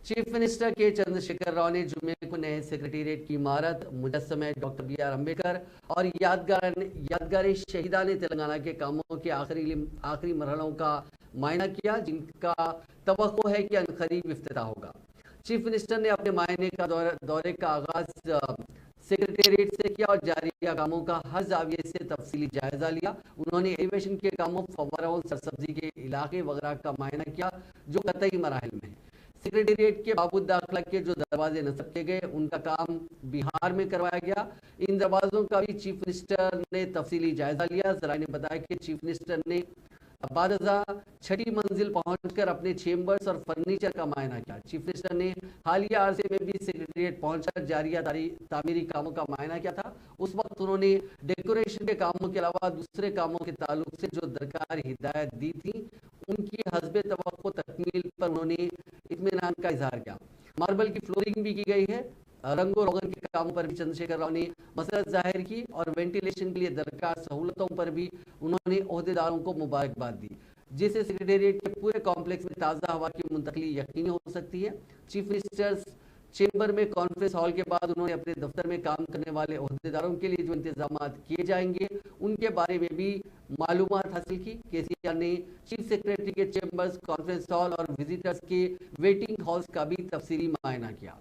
Chief minister کے چندرشیکھر راؤ نے جمعے کو نئے سیکریٹریٹ کی عمارت، مجسمہ ڈاکٹر بی آر امبیڈکر اور یادگار شہیدان تلنگانہ کے کاموں کے آخری مرحلوں کا معائنہ کیا، جن کا توقع ہے کہ عنقریب افتتاح ہوگا۔ چیف منسٹر نے اپنے معائنے کا دورے کا آغاز سیکریٹریٹ سے کیا اور جاریہ کاموں کا ہر زاویے سے تفصیلی جائزہ لیا۔ انہوں نے ایلیویشن کے کاموں، فواروں، سرسبزی کے علاقے وغیرہ کا معائنہ کیا جو قطعی مراحل میں ہیں۔ سیکریٹریٹ کے بابود داخلہ کے جو دروازے نصب کیے گئے ان کا کام بہار میں کروایا گیا۔ ان دروازوں کا بھی چیف منسٹر نے تفصیلی جائزہ لیا۔ ذرائع نے بتایا کہ چیف منسٹر نے بعد ازاں چھٹی منزل پہنچ کر اپنے چیمبرز اور فرنیچر کا معائنہ کیا۔ چیف منسٹر نے حالیہ عرصے میں بھی سیکریٹریٹ پہنچ کر جاریہ تعمیری کاموں کا معائنہ کیا تھا۔ اس وقت انہوں نے ڈیکوریشن کے کاموں کے علاوہ دوسرے کاموں کے تعلق سے جو درکار ہدایت دی تھی ان کی حسب توقع تکمیل پر انہوں نے اطمینان کا اظہار کیا۔ ماربل کی فلورنگ بھی کی گئی ہے۔ رنگ و روغن کے کاموں پر بھی چندرشیکھر راؤ نے مسرت ظاہر کی اور وینٹیلیشن کے لیے درکار سہولتوں پر بھی انہوں نے عہدیداروں کو مبارکباد دی، جس سے سیکریٹریٹ کے پورے کمپلیکس میں تازہ ہوا کی منتقلی یقینی ہو سکتی ہے۔ چیف منسٹرز چیمبر میں کانفرنس ہال کے بعد انہوں نے اپنے دفتر میں کام کرنے والے عہدیداروں کے لیے جو انتظامات کیے جائیں گے ان کے بارے میں بھی معلومات حاصل کی۔ کے سی آر نے چیف سیکریٹری کے چیمبرز، کانفرنس ہال اور وزٹرز کے ویٹنگ ہالز کا بھی تفصیلی معائنہ کیا۔